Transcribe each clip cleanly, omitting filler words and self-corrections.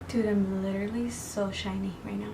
Dude, I'm literally so shiny right now.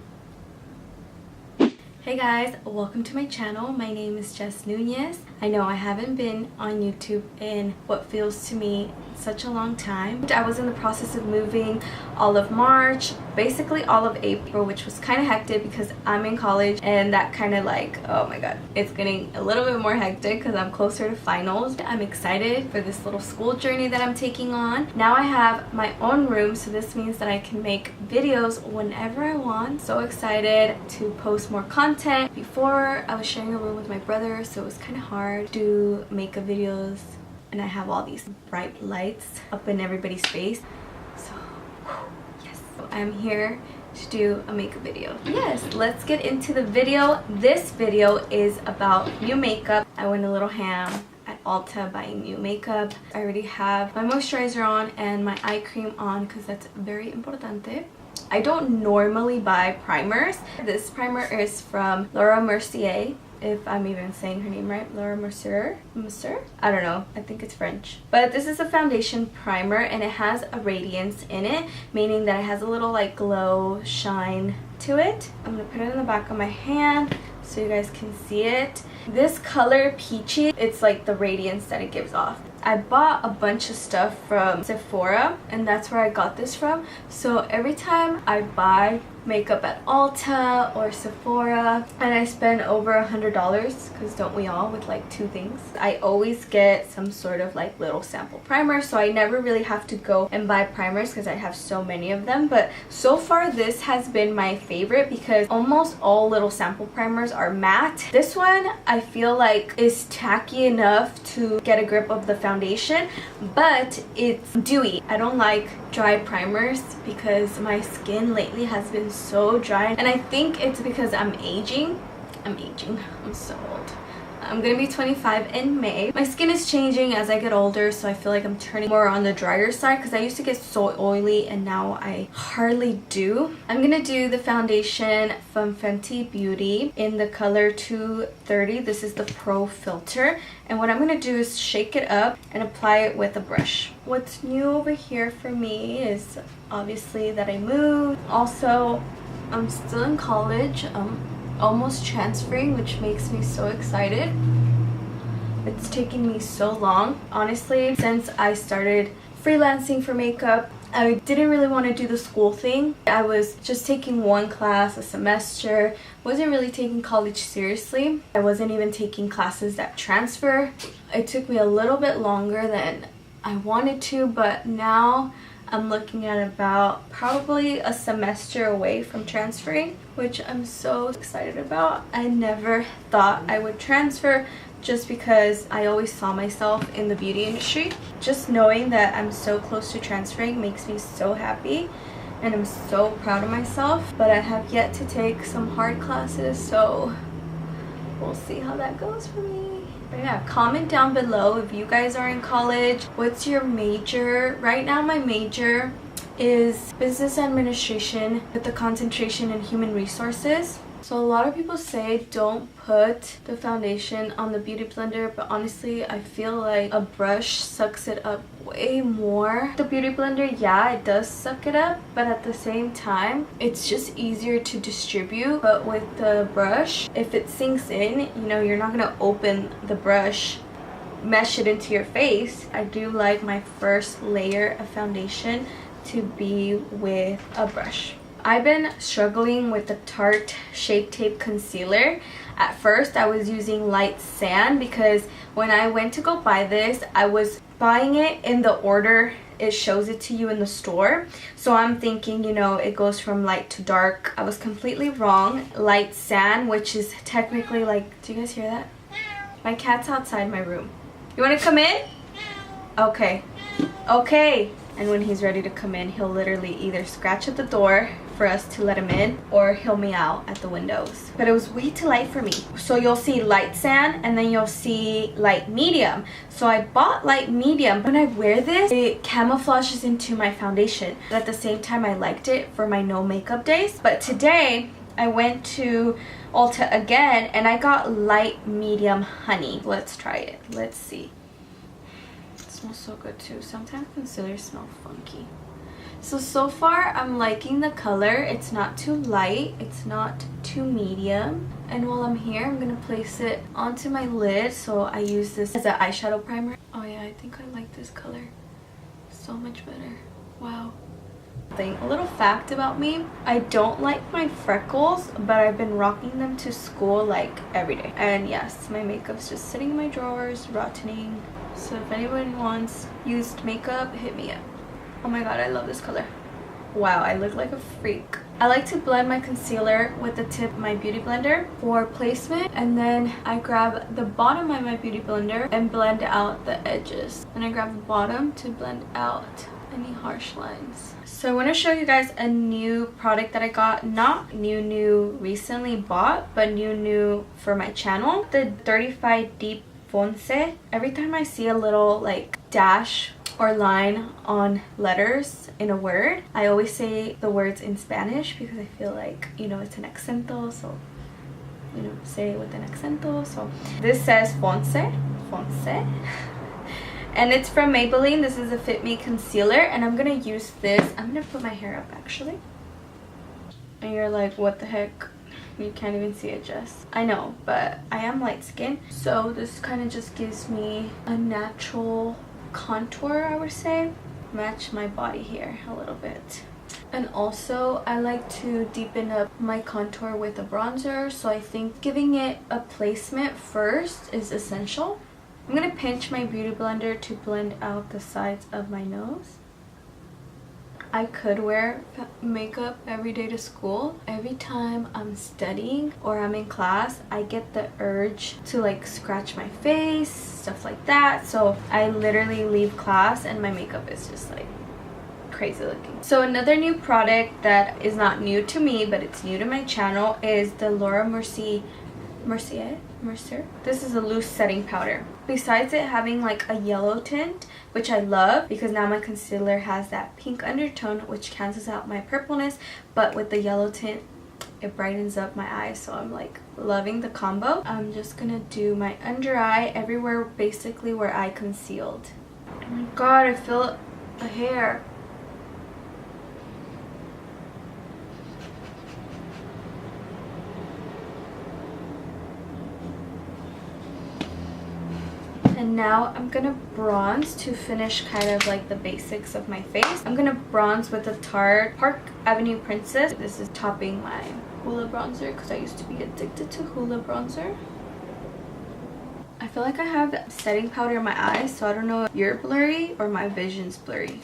Hey guys, welcome to my channel. My name is Jess Nunez. I know I haven't been on YouTube in what feels to me such a long time. I was in the process of moving all of March, basically all of April, which was kind of hectic because I'm in college, and that kind of like, oh my god, it's getting a little bit more hectic because I'm closer to finals. I'm excited for this little school journey that I'm taking on. Now I have my own room, so this means that I can make videos whenever I want. So excited to post more content. Before, I was sharing a room with my brother, so it was kind of hard to do makeup videos, and I have all these bright lights up in everybody's face. So yes, so I'm here to do a makeup video. Yes, let's get into the video. This video is about new makeup. I went a little ham at Ulta buying new makeup. I already have my moisturizer on and my eye cream on because that's very importante. I don't normally buy primers. This primer is from Laura Mercier, if I'm even saying her name right. Laura Mercier? I don't know. I think it's French. But this is a foundation primer and it has a radiance in it, meaning that it has a little like glow shine to it. I'm gonna put it in the back of my hand so you guys can see it. This color peachy, it's like the radiance that it gives off. I bought a bunch of stuff from Sephora and that's where I got this from. So every time I buy makeup at Ulta or Sephora and I spend over $100, because don't we all, with like 2 things, I always get some sort of like little sample primer, so I never really have to go and buy primers because I have so many of them. But so far this has been my favorite because almost all little sample primers are matte. This one I feel like is tacky enough to get a grip of the foundation, but it's dewy. I don't like dry primers because my skin lately has been so dry, and I think it's because I'm aging. I'm so old. I'm gonna be 25 in May. My skin is changing as I get older, so I feel like I'm turning more on the drier side because I used to get so oily and now I hardly do. I'm gonna do the foundation from Fenty Beauty in the color 230. This is the Pro Filter, and what I'm gonna do is shake it up and apply it with a brush. What's new over here for me is obviously that I moved. Also, I'm still in college. Almost transferring, which makes me so excited. It's taken me so long. Honestly, since I started freelancing for makeup, I didn't really want to do the school thing. I was just taking one class a semester, wasn't really taking college seriously. I wasn't even taking classes that transfer. It took me a little bit longer than I wanted to, but now I'm looking at about probably a semester away from transferring, which I'm so excited about. I never thought I would transfer just because I always saw myself in the beauty industry. Just knowing that I'm so close to transferring makes me so happy, and I'm so proud of myself. But I have yet to take some hard classes, so we'll see how that goes for me. But yeah, comment down below if you guys are in college. What's your major? Right now my major is business administration with a concentration in human resources. So a lot of people say don't put the foundation on the beauty blender, but honestly I feel like a brush sucks it up way more. The beauty blender, yeah, it does suck it up, but at the same time it's just easier to distribute. But with the brush, if it sinks in, you know, you're not gonna open the brush, mesh it into your face. I do like my first layer of foundation to be with a brush. I've been struggling with the Tarte Shape Tape Concealer. At first I was using light sand because when I went to go buy this, I was buying it in the order it shows it to you in the store. So I'm thinking, you know, it goes from light to dark. I was completely wrong. Light sand, which is technically like, do you guys hear that? My cat's outside my room. You want to come in? Okay. Okay. And when he's ready to come in, he'll literally either scratch at the door for us to let him in, or he'll meow at the windows. But it was way too light for me. So you'll see light sand and then you'll see light medium. So I bought light medium. When I wear this, it camouflages into my foundation. But at the same time, I liked it for my no makeup days. But today, I went to Ulta again and I got light medium honey. Let's try it. Let's see. It smells so good too. Sometimes concealers smell funky. So far I'm liking the color. It's not too light, it's not too medium. And while I'm here, I'm gonna place it onto my lid. So I use this as an eyeshadow primer. Oh yeah, I think I like this color so much better. Wow. A little fact about me, I don't like my freckles, but I've been rocking them to school like every day. And yes, my makeup's just sitting in my drawers, rotting. So if anyone wants used makeup, hit me up. Oh my god, I love this color. Wow, I look like a freak. I like to blend my concealer with the tip of my beauty blender for placement, and then I grab the bottom of my beauty blender and blend out the edges. And I grab the bottom to blend out any harsh lines. So I want to show you guys a new product that I got. Not new recently bought, but new for my channel. The 35 Deep Fonse. Every time I see a little like dash or line on letters in a word, I always say the words in Spanish because I feel like, you know, it's an accento, so, you know, say it with an accento. So this says Fonse, and it's from Maybelline. This is a Fit Me concealer, and I'm gonna use this. I'm gonna put my hair up actually. And you're like, what the heck? You can't even see it, Jess. I know, but I am light skinned, so this kind of just gives me a natural contour, I would say. Match my body here a little bit. And also I like to deepen up my contour with a bronzer, so I think giving it a placement first is essential. I'm gonna pinch my beauty blender to blend out the sides of my nose. I could wear makeup every day to school. Every time I'm studying or I'm in class, I get the urge to like scratch my face, stuff like that. So I literally leave class and my makeup is just like crazy looking. So another new product that is not new to me, but it's new to my channel, is the Laura Mercier. This is a loose setting powder. Besides it having like a yellow tint, which I love because now my concealer has that pink undertone which cancels out my purpleness, but with the yellow tint it brightens up my eyes, so I'm like loving the combo. I'm just gonna do my under eye, everywhere basically where I concealed. Oh my god, I feel a hair. And now I'm gonna bronze to finish kind of like the basics of my face. I'm gonna bronze with the Tarte Park Avenue Princess. This is topping my Hoola bronzer because I used to be addicted to Hoola bronzer. I feel like I have setting powder in my eyes, so I don't know if you're blurry or my vision's blurry.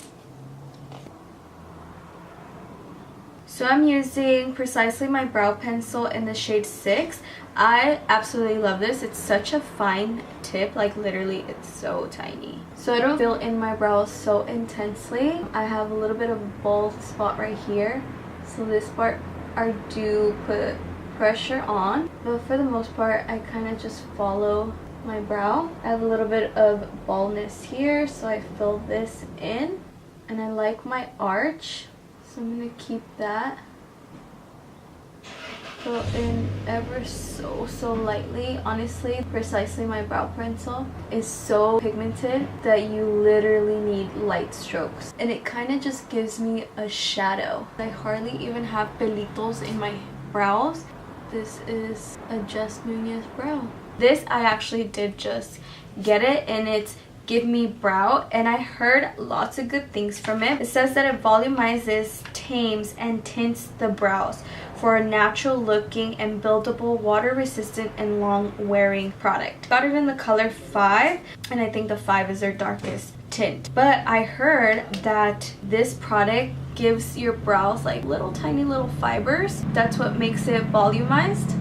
So I'm using precisely my brow pencil in the shade 6. I absolutely love this. It's such a fine tip, like literally it's so tiny. So I don't fill in my brows so intensely. I have a little bit of a bald spot right here. So this part I do put pressure on. But for the most part, I kind of just follow my brow. I have a little bit of baldness here, so I fill this in. And I like my arch, so I'm going to keep that. Fill in ever so lightly. Honestly, precisely my brow pencil is so pigmented that you literally need light strokes, and it kind of just gives me a shadow. I hardly even have pelitos in my brows. This is a Jess Nunez brow. This I actually did just get it, and it's Give Me Brow, and I heard lots of good things from it. It says that it volumizes, tames, and tints the brows for a natural looking and buildable, water resistant, and long wearing product. Got it in the color 5, and I think the 5 is their darkest tint. But I heard that this product gives your brows like little tiny little fibers. That's what makes it volumized.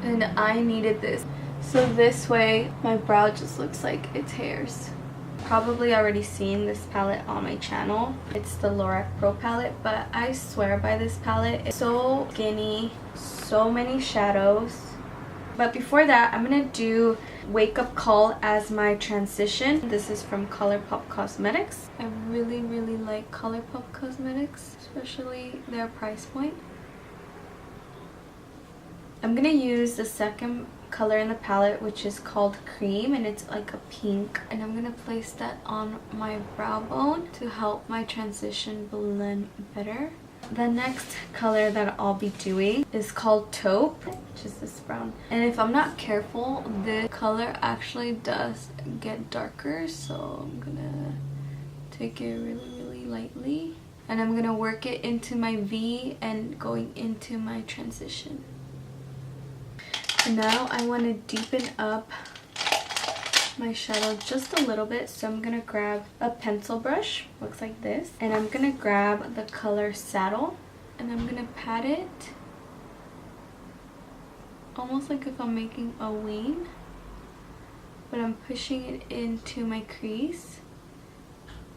And I needed this. So this way my brow just looks like it's hairs. Probably already seen this palette on my channel. It's the Lorac Pro palette, but I swear by this palette. It's so skinny, so many shadows. But before that, I'm gonna do Wake Up Call as my transition. This is from ColourPop Cosmetics. I really like ColourPop Cosmetics, especially their price point. I'm gonna use the second color in the palette, which is called Cream, and it's like a pink. And I'm going to place that on my brow bone to help my transition blend better. The next color that I'll be doing is called Taupe, which is this brown. And if I'm not careful, the color actually does get darker. So I'm going to take it really lightly. And I'm going to work it into my V and going into my transition. And now I want to deepen up my shadow just a little bit, so I'm gonna grab a pencil brush, looks like this, and I'm gonna grab the color Saddle, and I'm gonna pat it almost like if I'm making a wing, but I'm pushing it into my crease,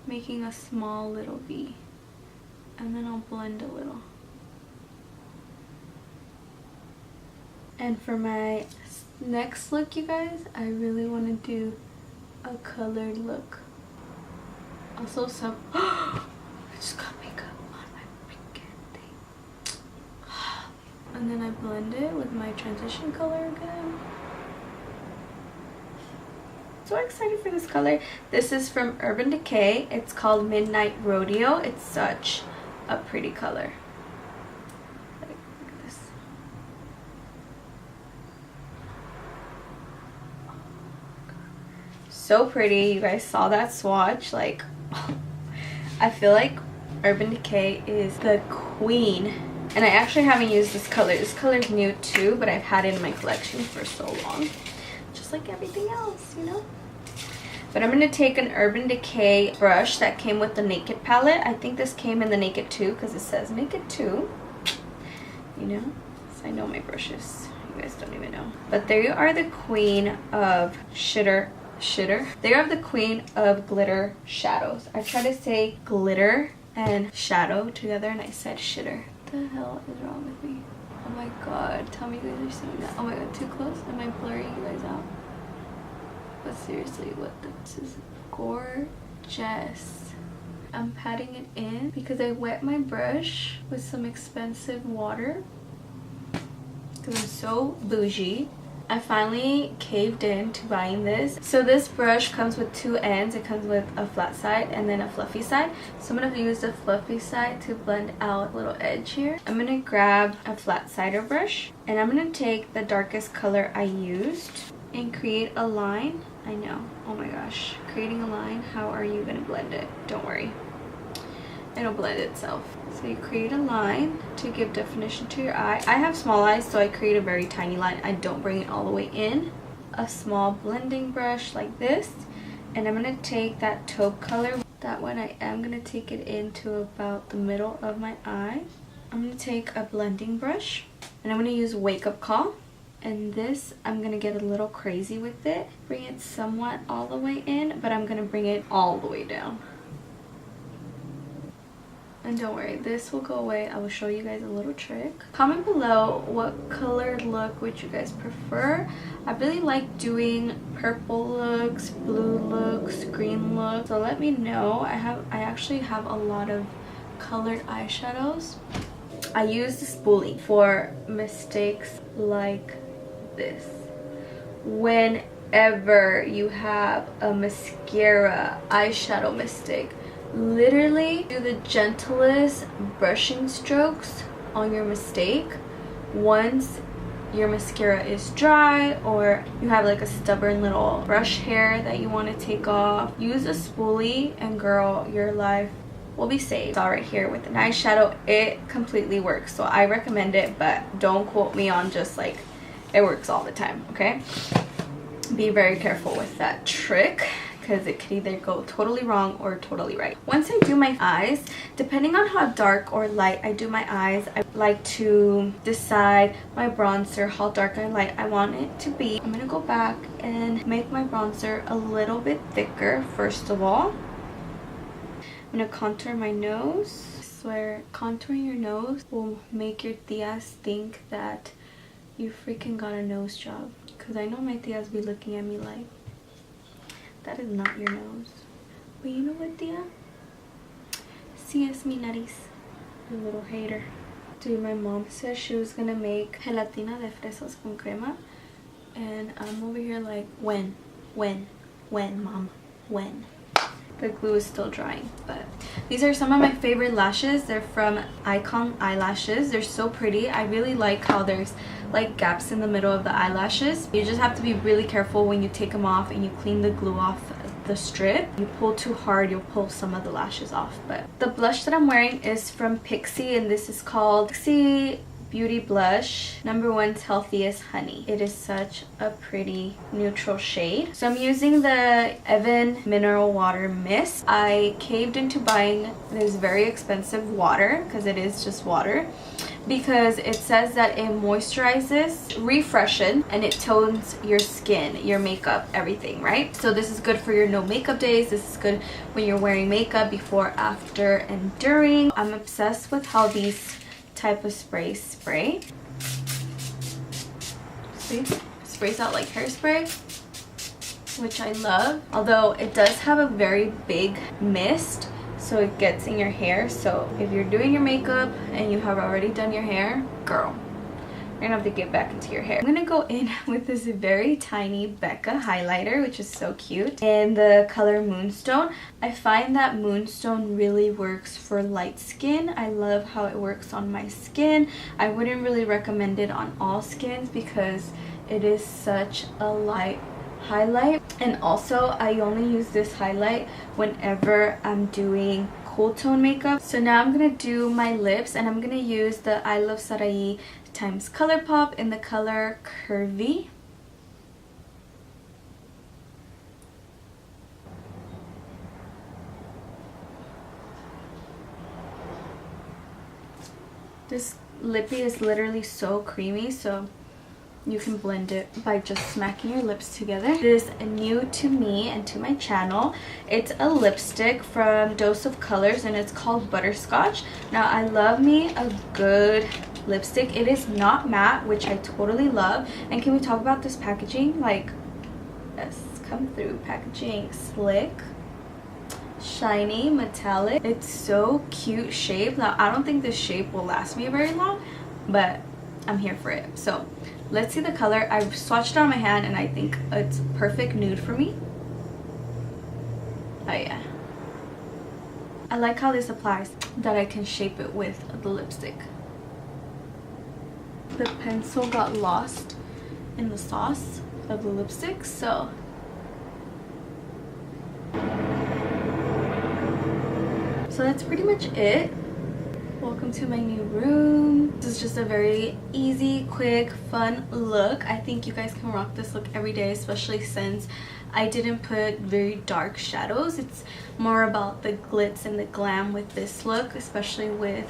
making a small little V, and then I'll blend a little. And for my next look, you guys, I really want to do a colored look. Also some I just got makeup on my freaking thing. And then I blend it with my transition color again. So excited for this color. This is from Urban Decay. It's called Midnight Rodeo. It's such a pretty color. So pretty. You guys saw that swatch. Like, I feel like Urban Decay is the queen. And I actually haven't used this color. This color is new too, but I've had it in my collection for so long, just like everything else, you know. But I'm gonna take an Urban Decay brush that came with the Naked palette. I think this came in the Naked 2 because it says Naked 2, you know. So I know my brushes. You guys don't even know. But there you are, the queen of they are the queen of glitter shadows. I tried to say glitter and shadow together and I said shitter. What the hell is wrong with me? Oh my god, tell me you guys are seeing that. Oh my god, too close? Am I blurring you guys out? But seriously, what this is gorgeous. I'm patting it in because I wet my brush with some expensive water because I'm so bougie. I finally caved in to buying this. So this brush comes with two ends. It comes with a flat side and then a fluffy side. So I'm going to use the fluffy side to blend out a little edge here. I'm going to grab a flat cider brush and I'm going to take the darkest color I used and create a line. I know, oh my gosh, creating a line, how are you going to blend it? Don't worry, it'll blend itself. So you create a line to give definition to your eye. I have small eyes, so I create a very tiny line. I don't bring it all the way in. A small blending brush like this, and I'm going to take that taupe color. That one I am going to take it into about the middle of my eye. I'm going to take a blending brush, and I'm going to use Wake Up Call. And this, I'm going to get a little crazy with it. Bring it somewhat all the way in, but I'm going to bring it all the way down. And don't worry, this will go away. I will show you guys a little trick. Comment below what colored look would you guys prefer. I really like doing purple looks, blue looks, green looks. So let me know. I actually have a lot of colored eyeshadows. I use the spoolie for mistakes like this. Whenever you have a mascara eyeshadow mistake, literally do the gentlest brushing strokes on your mistake. Once your mascara is dry or you have like a stubborn little brush hair that you want to take off, use a spoolie and girl, your life will be saved. It's all right here with an eyeshadow. It completely works, so I recommend it, but don't quote me on just like it works all the time, okay? Be very careful with that trick because it could either go totally wrong or totally right. Once I do my eyes, depending on how dark or light I do my eyes, I like to decide my bronzer, how dark and light I want it to be. I'm gonna go back and make my bronzer a little bit thicker first of all. I'm gonna contour my nose. I swear, contouring your nose will make your tias think that you freaking got a nose job. Because I know my tias be looking at me like, that is not your nose. But you know what, tia? Si es mi nariz. You little hater. Dude, my mom said she was gonna make gelatina de fresas con crema. And I'm over here like, when, mom, when? The glue is still drying, but these are some of my favorite lashes. They're from Icon Eyelashes. They're so pretty. I really like how there's like gaps in the middle of the eyelashes. You just have to be really careful when you take them off and you clean the glue off the strip. You pull too hard, you'll pull some of the lashes off. But the blush that I'm wearing is from Pixi, and this is called Pixi Beauty Blush number 1's Healthiest Honey. It is such a pretty neutral shade. So I'm using the Evan Mineral Water Mist. I caved into buying this very expensive water because it is just water, because it says that it moisturizes, refreshes, and it tones your skin, your makeup, everything, right? So this is good for your no makeup days. This is good when you're wearing makeup before, after, and during. I'm obsessed with how these type of sprays spray. See? Sprays out like hairspray, which I love. Although it does have a very big mist, so it gets in your hair. So if you're doing your makeup and you have already done your hair, girl, you're gonna have to get back into your hair. I'm gonna go in with this very tiny Becca highlighter, which is so cute, in the color Moonstone. I find that Moonstone really works for light skin. I love how it works on my skin. I wouldn't really recommend it on all skins because it is such a light highlight. And also I only use this highlight whenever I'm doing cool tone makeup. So now I'm gonna do my lips, and I'm gonna use the I Love Sarai times ColourPop in the color Curvy. This lippy is literally so creamy, so you can blend it by just smacking your lips together. It is new to me and to my channel. It's a lipstick from Dose of Colors, and it's called Butterscotch. Now I love me a good lipstick. It is not matte, which I totally love. And can we talk about this packaging? Like, yes, come through. Packaging slick, shiny, metallic. It's so cute shape. Now I don't think this shape will last me very long, but I'm here for it. So let's see the color. I've swatched it on my hand and I think it's perfect nude for me. Oh yeah, I like how this applies, that I can shape it with the lipstick. The pencil got lost in the sauce of the lipstick, so that's pretty much it. Welcome to my new room. This is just a very easy, quick, fun look. I think you guys can rock this look every day, especially since I didn't put very dark shadows. It's more about the glitz and the glam with this look, especially with,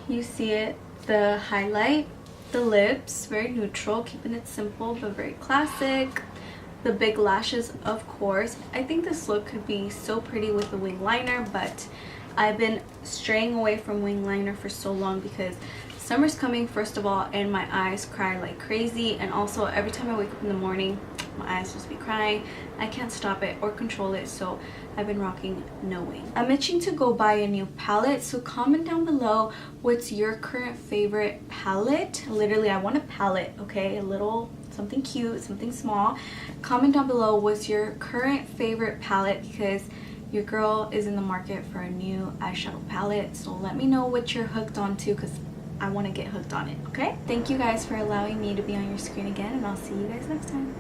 you see it, the highlight, the lips, very neutral, keeping it simple but very classic. The big lashes, of course. I think this look could be so pretty with a wing liner, but I've been straying away from wing liner for so long because summer's coming, first of all, and my eyes cry like crazy, and also every time I wake up in the morning my eyes just be crying. I can't stop it or control it, so I've been rocking no wing. I'm itching to go buy a new palette, so comment down below what's your current favorite palette. Literally, I want a palette, okay? A little something cute, something small. Comment down below what's your current favorite palette, because your girl is in the market for a new eyeshadow palette. So let me know what you're hooked on to, because I want to get hooked on it, okay? Thank you guys for allowing me to be on your screen again, and I'll see you guys next time.